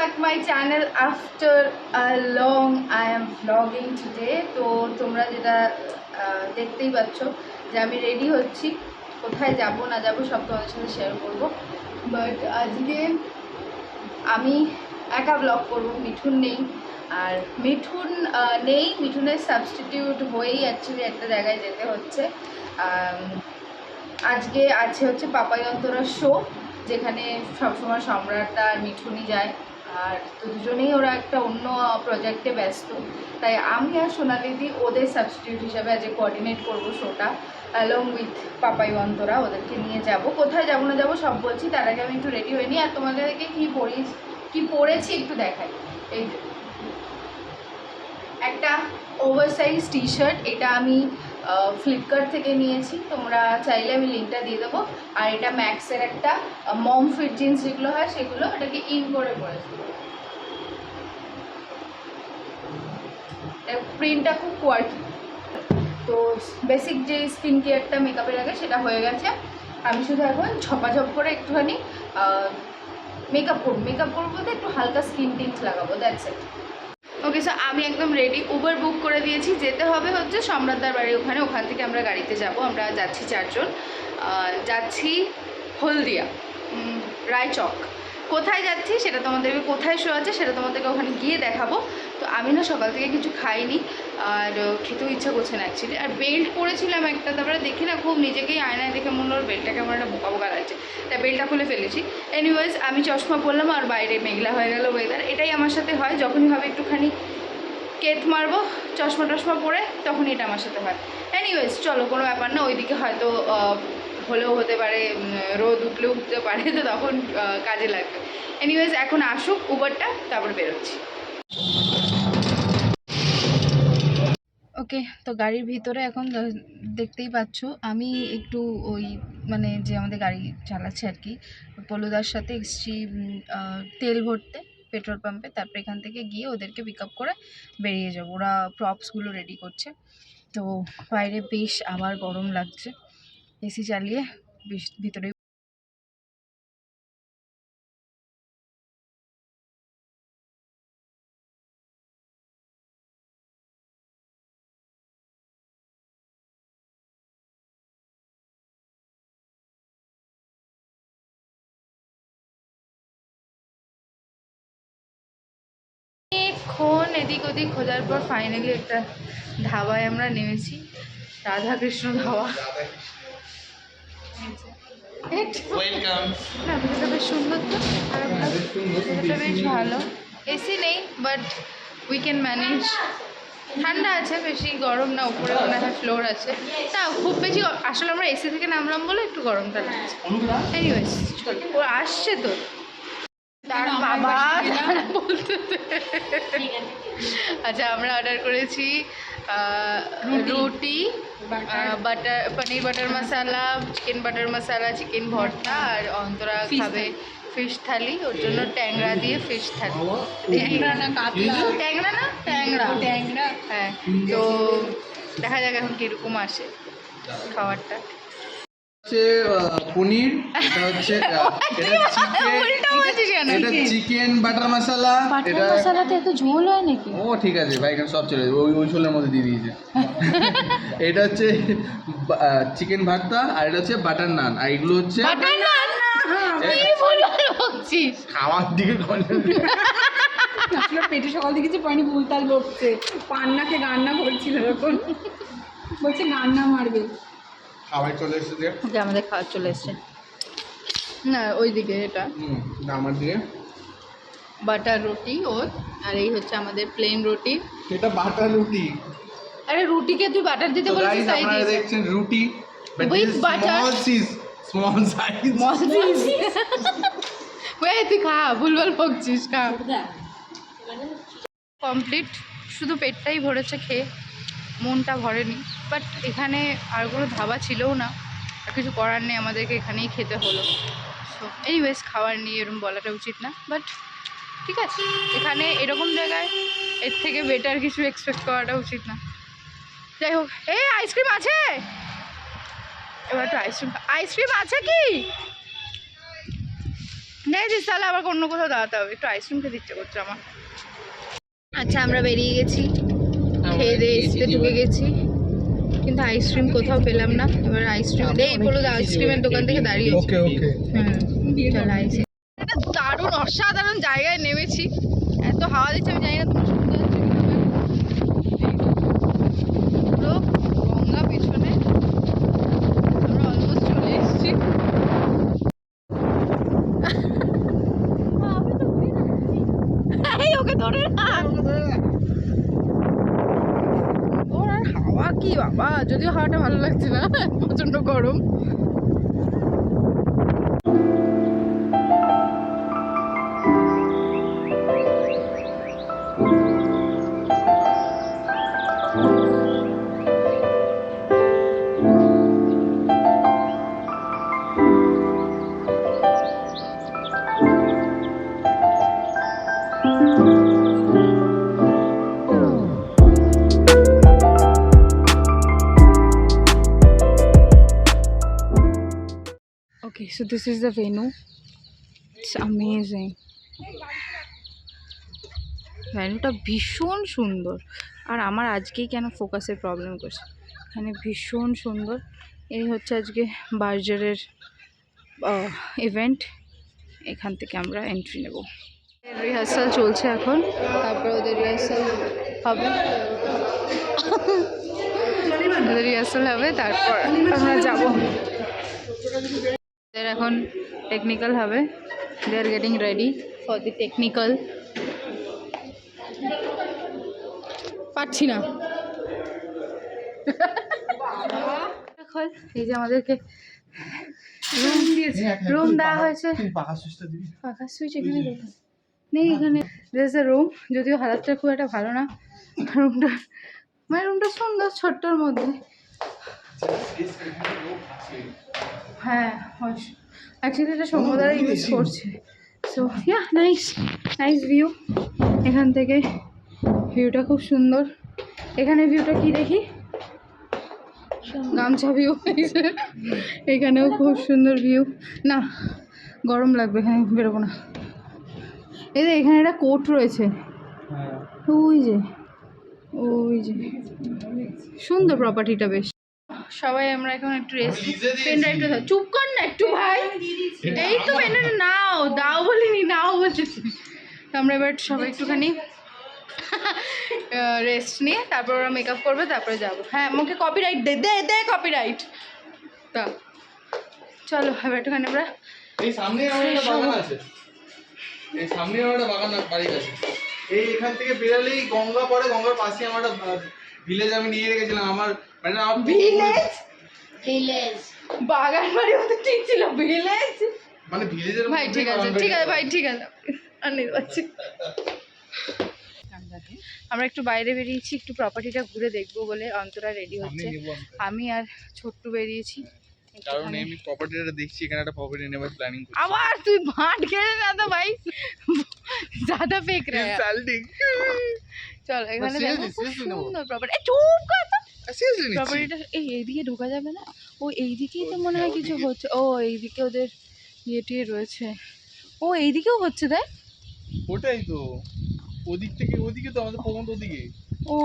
back to my channel. After a long I am vlogging today. তো তোমরা যেটা দেখতেই পাচ্ছ যে আমি রেডি হচ্ছি, কোথায় যাব না যাব সব তোমাদের সাথে শেয়ার করব। বাট আজকে আমি একা ব্লগ করব, মিঠুন নেই। আর মিঠুন নেই, মিঠুনের সাবস্টিটিউট হয়েই অ্যাকচুয়ালি একটা জায়গায় যেতে হচ্ছে। আজকে আছে হচ্ছে পাপাই অন্তরা শো, যেখানে সবসময় সম্রাটটা আর মিঠুনই যায়। আর তো দুজনেই ওরা একটা অন্য প্রজেক্টে ব্যস্ত, তাই আমি আর সোনালিদি ওদের সাবস্টিটিউট হিসাবে আজকে কোঅর্ডিনেট করবো শোটা অ্যালং উইথ পাপাই অন্তরা। ওদেরকে নিয়ে যাব, কোথায় যাবো না যাবো সব বলছি, তার আগে আমি একটু রেডি হয়ে নিই। আর তোমাদেরকে কি পরেছি একটু দেখাই। এই একটা ওভারসাইজ টি শার্ট, এটা আমি ফ্লিপকার্ট থেকে নিয়েছি, তোমরা চাইলে আমি লিঙ্কটা দিয়ে দেবো। আর এটা ম্যাক্সের একটা মম ফিট জিন্স যেগুলো হয় সেগুলো, এটাকে ইন করে পরেছি। প্রিন্টটা খুব কোয়ার্কি। তো বেসিক যে স্কিন কেয়ারটা মেকআপের আগে সেটা হয়ে গেছে। আমি শুধু এখন ঝপাঝপ করে একটুখানি মেকআপ করবো বলতে একটু হালকা স্কিন টিন্ট লাগাবো, দ্যাটস ইট। ওকে, সো আমি একদম রেডি, উবার বুক করে দিয়েছি। যেতে হবে হচ্ছে সম্রাটদার বাড়ি ওখান থেকে আমরা গাড়িতে যাব। আমরা যাচ্ছি 4 জন, যাচ্ছি হলদিয়া রায়চক। কোথায় যাচ্ছি সেটা তোমাদেরকে, কোথায় শো আছে সেটা তোমাদেরকে ওখানে গিয়ে দেখাবো। তো আমি না সকাল থেকে কিছু খাইনি আর খেতেও ইচ্ছা করছে না অ্যাকচুয়ালি। আর বেল্ট পরেছিলাম একটা, তারপরে দেখি না খুব নিজেকেই আয়নায় দেখে মনে হলো বেল্টটা কেমন একটা বোকা বোকা লাগছে, তাই বেল্টটা খুলে ফেলেছি। এনিওয়েজ আমি চশমা পরলাম আর বাইরে মেঘলা হয়ে গেল ওয়েদার। এটাই আমার সাথে হয়, যখনই ভাবে একটুখানি কেট মারবো চশমা পরে, তখন এটা আমার সাথে হয়। এনিওয়েজ চলো, কোনো ব্যাপার না, ওইদিকে হয়তো হলেও হতে পারে, রোদ উঠলেও উঠতে পারে, তো তখন কাজে লাগবে। এনিওয়েজ এখন আসুক উবারটা, তারপরে বেরোচ্ছি। ওকে, তো গাড়ির ভিতরে এখন দেখতেই পাচ্ছ আমি একটু ওই মানে যে আমাদের গাড়ি চালাচ্ছে আর কি, পলুদার সাথে এসছি তেল ভরতে পেট্রোল পাম্পে। তারপরে এখান থেকে গিয়ে ওদেরকে পিক আপ করে বেরিয়ে যাবো। ওরা প্রপসগুলো রেডি করছে। তো বাইরে বেশ আবার গরম লাগছে, এসি চালিয়ে বেশ ভিতরে। অনেকক্ষণ এদিক ওদিক খোঁজার পর ফাইনালি একটা ধাবায় আমরা নেমেছি, রাধাকৃষ্ণ ধাবা। না ভিডিওটা বেশ সুন্দর, তো ভিডিওটা বেশ ভালো। এসি নেই বাট উই ক্যান ম্যানেজ। ঠান্ডা আছে, বেশি গরম না, উপরে মনে হয় ফ্লোর আছে না খুব বেশি। আসলে আমরা এসি থেকে নামলাম বলে একটু গরমটা লাগছে। এনিওয়েজ চল, ও আসছে তো, তার বাবা বলতে। আচ্ছা, আমরা অর্ডার করেছি রুটি, পনির বাটার মশালা, চিকেন বাটার মশালা, চিকেন ভর্তা, আর অন্তরা খাবে ফিশ থালি, ওর জন্য ট্যাংরা দিয়ে ফিশ থালি। ট্যাংরা হ্যাঁ। তো দেখা যাক এখন কিরকম আসে খাবারটা। পনির, এটা হচ্ছে এটা চিকেন বাটার মশলা। এটা মশলাতে এত ঝোল হয় নাকি? ও ঠিক আছে ভাই, এখানে সব চলে যাবে, ওই ঝোলের মধ্যে দিয়ে দিয়েছে। এটা হচ্ছে চিকেন ভর্তা, আর এটা হচ্ছে বাটার নান, আর এগুলো হচ্ছে খাওয়ার দিকে আসলে পেটে সকাল থেকে কিছু পানি ভুলতাল বকছে, পান্নাকে রান্না করছিল এখন, বলছে রান্না মারবে। খাবার চলে এসেছে, আমাদের খাবার চলে এসছে না ওইদিকে, এটা আমার দিকে বাটার রুটি ওর, আর এই হচ্ছে আমাদের প্লেন রুটি। এটা বাটার রুটি। আরে রুটিকে তুই বাটার দিতে বলেছিস, তাই আপনারা দেখছেন রুটি উইথ বাটার, স্মল সাইজ। ওই তুই খা, ভুলভাল বকছিস, খা। কমপ্লিট, শুধু পেটটাই ভরেছে খেয়ে, মনটা ভরেনি। বাট এখানে আর কোনো ধাবা ছিলও না, আর কিছু করার নেই, আমাদেরকে এখানেই খেতে হলো। সো এনিওয়েজ, খাওয়ার নেই এরকম বলাটা উচিত না, বাট ঠিক আছে, এখানে এরকম জায়গায় এর থেকে বেটার কিছু এক্সপেক্ট করাটা উচিত না। যাই হোক, এই আইসক্রিম আছে, এবার তো আইসক্রিম আছে কি দেখেছিস তাহলে আবার অন্য কোথাও দাঁড়াতে হবে, একটু আইসক্রিম খেতে ইচ্ছে করছে আমার। আচ্ছা আমরা বেরিয়ে গেছি, খেয়ে দিয়ে এসতে ঢুকে গেছি, কিন্তু আইসক্রিম কোথাও পেলাম না। এবার আইসক্রিম এই বলো আইসক্রিমের দোকান থেকে দাঁড়িয়ে ওকে চল আইসক্রিম। একটা দারুণ অসাধারণ জায়গায় নেমেছি, এত হাওয়া দিচ্ছে আমি জানি না তোমার শুনতে যাচ্ছে পুরো গঙ্গা পেছনে, আমরা অলমোস্ট চলে এসেছি। ওকে ধরে না, ওর আর হাওয়া কি বাবা, যদিও হাওয়াটা ভালো লাগছে না, প্রচন্ড গরম। Okay, so this is the venue. It's amazing. ভ্যানুটা ভীষণ সুন্দর, আর আমার আজকেই কেন ফোকাসের প্রবলেম করছে। এখানে ভীষণ সুন্দর। এই হচ্ছে আজকে বার্জারের ইভেন্ট, এখান থেকে আমরা এন্ট্রি নেব। রিহার্সাল চলছে এখন, তারপর ওদের রিহার্সাল হবে, তারপর আমরা যাব। এখন টেকনিক্যাল হবে, they are getting ready for the technical. পাচ্ছি না এখন, এই যে আমাদেরকে রুম দিয়েছে, রুম দেওয়া হয়েছে। পাখা সুইচ এখানে নেই, এখানে দিস এ রুম, যদিও হালাতটা খুব একটা ভালো না রুমটা, মানে রুমটা সুন্দর ছোট্টর মধ্যে। হ্যাঁ অ্যাকচুয়ালি এটা সমুদ্রে ইউজ করছে। So yeah nice nice view, এখান থেকে ভিউটা খুব সুন্দর। এখানে ভিউটা কি দেখি, গামছা ভিউ, এখানেও খুব সুন্দর ভিউ। না গরম লাগবে, এখানে বেরোবো না। এই যে এখানে একটা কোট রয়েছে, ওই যে সুন্দর প্রপার্টিটা বেশ। সবাই আমরা এখন একটু রেস্ট, পেন ড্রাইভটা দাও, চুপ কর না একটু ভাই, এই তো পেন ড্রাইভটা নাও, দাও বলিনি নাও বলতেছি। তো আমরা এবার সবাই একটুখানি রেস্ট নিয়ে তারপর ওরা মেকআপ করবে, তারপরে যাবো। হ্যাঁ মুখে কপিরাইট দে দে দে কপিরাইট। তা চলো এবার একটুখানি আমরা, এই সামনে আমার একটা বাগান আছে, এই সামনে আমার একটা বাগান বাড়ির কাছে, এই এখান থেকে বেরালেই গঙ্গা পড়ে, গঙ্গার পাশে আমার একটা ভিলেজ আমি নিয়ে রেখেছিলাম। আমার মানে আমার ভিলেজ বাগান বাড়ি হতে ঠিক ছিল, ভিলেজ মানে ভিলেজের ভাই। ঠিক আছে ঠিক আছে ভাই, ঠিক আছে আর নিতে পারছি। আমরা একটু বাইরে বেরিয়েছি, একটু প্রপার্টিটা ঘুরে দেখবো বলে। অন্তরা রেডি হচ্ছে, আমি আর ছোট্টু বেরিয়েছি। কারণ আমি প্রপার্টিটা দেখছি, এখানে একটা প্রপার্টি নেবার প্ল্যানিং করছি। আবার তুই ভাট খেয়ে না তো ভাই, ज़्यादा फेंक रहा है। চল এখানে দেখো খুব সুন্দর প্রপার্টি। চুপ কর তো, প্রপার্টিটা এইদিকে ঢোকা যাবে না, ও এইদিকেই তো মনে হয় কিছু হচ্ছে। ও এইদিকে ওদের ইয়েটি রয়েছে, ও এইদিকেও হচ্ছে তাই। ওটাই তো, ওদিক থেকে ওদিকে তো আমাদের প্রবন্ধ ওদিকে। ও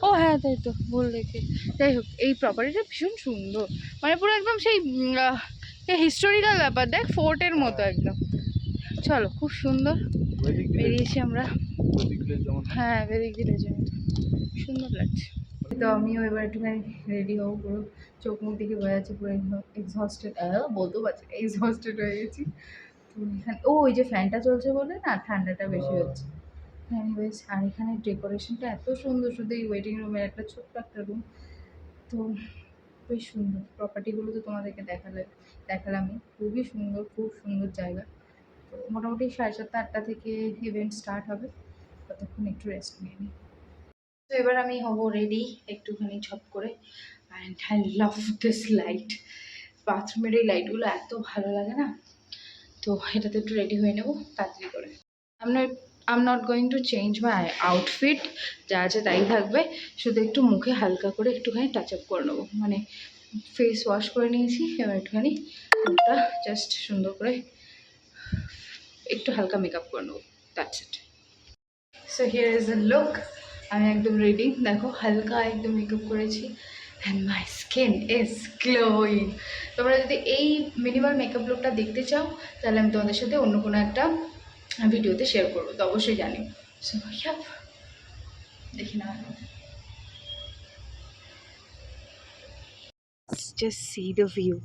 ও হ্যাঁ তাই তো, ভুল দেখে। যাই হোক এই প্রপার্টিটা ভীষণ সুন্দর, মানে পুরো একদম সেই হিস্টোরিক্যাল ব্যাপার, দেখ ফোর্টের মতো একদম। চলো খুব সুন্দর বেরিয়েছি আমরা। হ্যাঁ বেরিয়ে ভিলেজে সুন্দর লাগছে। তো আমিও এবার একটুখানি রেডি হবো, পুরো চোখ মুখ দেখে বোঝা যাচ্ছে পুরো এক্সহস্টেড, বলতেও পারছি এক্সহস্টেড হয়ে গেছি। তো এখানে ওই যে ফ্যানটা চলছে বলে না ঠান্ডাটা বেশি হচ্ছে। এনিওয়েজ, আর এখানে ডেকোরেশনটা এত সুন্দর, শুধু এই ওয়েটিং রুমের একটা ছোট্ট একটা রুম, তো বেশ সুন্দর। প্রপার্টিগুলো তো তোমাদেরকে দেখালামই, খুবই সুন্দর, খুব সুন্দর জায়গা। তো মোটামুটি 7:30-8টা থেকে ইভেন্ট স্টার্ট হবে, ততক্ষণ একটু রেস্ট নিয়ে নিই। তো এবার আমি হবো রেডি একটুখানি ঝপ করে। And I love this light, বাথরুমের এই লাইটগুলো এত ভালো লাগে না। তো এটাতে একটু রেডি হয়ে নেবো তাড়াতাড়ি করে। I'm not going to change my outfit, যা আছে তাই থাকবে, শুধু একটু মুখে হালকা করে একটুখানি টাচ আপ করে নেবো, মানে ফেস ওয়াশ করে নিয়েছি। এবার একটুখানি মুখটা জাস্ট সুন্দর করে একটু হালকা মেকআপ করে নেবো, that's it. So here is a look. আমি একদম রেডি, দেখো হালকা একদম মেকআপ করেছি and my skin is glowing. তোমরা যদি এই মিনিমাল মেকআপ লুকটা দেখতে চাও তাহলে আমি তোমাদের সাথে অন্য কোনো একটা ভিডিওতে শেয়ার করবো, তো অবশ্যই জানি। সো দেখি না, জাস্ট সি দ্য ভিউ।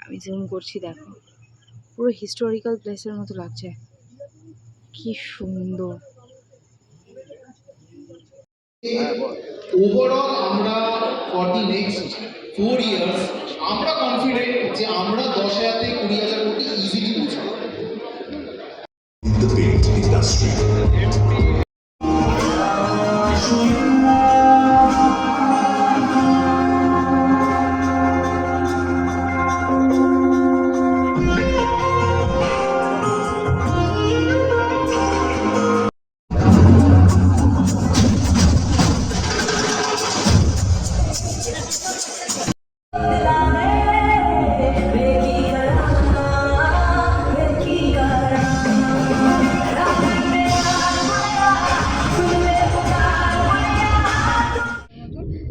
আমি জুম করছি, দেখো পুরো হিস্টোরিক্যাল প্লেসের মতো লাগছে, কি সুন্দর। ওভারঅল আমরা ফর দি নেক্সট 4 ইয়ার্স আমরা কনফিডেন্ট যে আমরা 10,000 থেকে 20,000 কোটি ইজিলি পৌঁছাবো। The paint industry.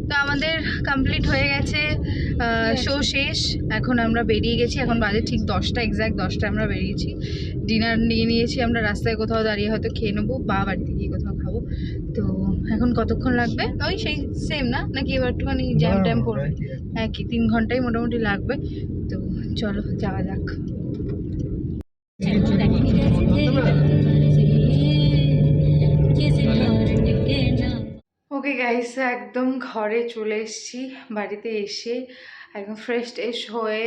তো আমাদের কমপ্লিট হয়ে গেছে, শো শেষ। এখন আমরা বেরিয়ে গেছি, এখন বাজে ঠিক 10টা, এক্স্যাক্ট 10টা আমরা বেরিয়েছি। ডিনার নিয়ে নিয়েছি আমরা, রাস্তায় কোথাও দাঁড়িয়ে হয়তো খেয়ে নেবো বা বাড়িতে গিয়ে কোথাও খাবো। তো এখন কতক্ষণ লাগবে, ওই সেই সেম না নাকি এবার একটুখানি জ্যাম ট্যাম পড়বে? একই 3 ঘন্টাই মোটামুটি লাগবে। তো চলো যাওয়া যাক। ওকে গাইস, একদম ঘরে চলে এসেছি। বাড়িতে এসে একদম ফ্রেশ ট্রেশ হয়ে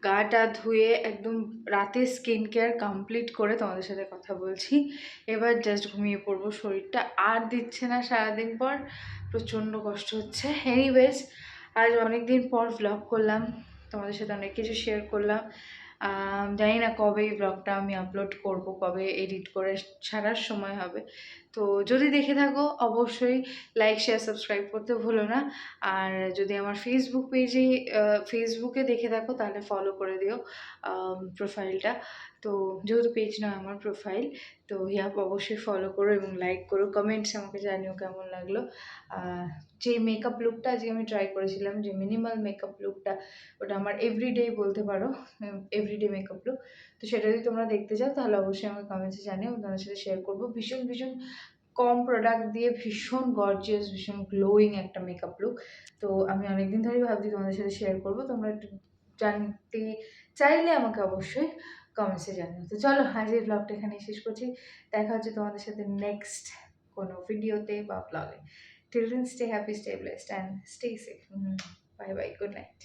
গাটা ধুয়ে একদম রাতে স্কিন কেয়ার কমপ্লিট করে তোমাদের সাথে কথা বলছি। এবার জাস্ট ঘুমিয়ে পড়বো, শরীরটা আর দিচ্ছে না সারাদিন পর, প্রচণ্ড কষ্ট হচ্ছে। এনিওয়েজ, আজ অনেক দিন পর ভ্লগ করলাম, তোমাদের সাথে অনেক কিছু শেয়ার করলাম। জানি না কবে এই ব্লগটা আমি আপলোড করব, কবে এডিট করে ছাড়ার সময় হবে। তো যদি দেখে থাকো অবশ্যই লাইক শেয়ার সাবস্ক্রাইব করতে ভুলো না। আর যদি আমার ফেসবুক পেজে ফেসবুকে দেখে থাকো তাহলে ফলো করে দিও প্রোফাইলটা। তো যেহেতু পেজ নয় আমার প্রোফাইল, তো অবশ্যই ফলো করো এবং লাইক করো, কমেন্টস আমাকে জানিও কেমন লাগলো। যে মেকআপ লুকটা আজকে আমি ট্রাই করেছিলাম, যে মিনিমাল মেকআপ লুকটা, ওটা আমার এভরিডে বলতে পারো, এভরিডে মেকআপ লুক। তো সেটা যদি তোমরা দেখতে চাও তাহলে অবশ্যই আমাকে কমেন্টসে জানিও, তোমাদের সাথে শেয়ার করবো। ভীষণ ভীষণ কম প্রোডাক্ট দিয়ে ভীষণ গর্জিয়াস, ভীষণ গ্লোয়িং একটা মেকআপ লুক। তো আমি অনেকদিন ধরেই ভাবছি তোমাদের সাথে শেয়ার করবো, তোমরা একটু জানতে চাইলে আমাকে অবশ্যই কমেন্টসে জানিও। তো চলো আজ এই ব্লগটা এখানে শেষ করছি, দেখা হচ্ছে তোমাদের সাথে নেক্সট কোনো ভিডিওতে বা ব্লগে। Till then stay happy, stay blessed and stay safe. Bye bye, good night.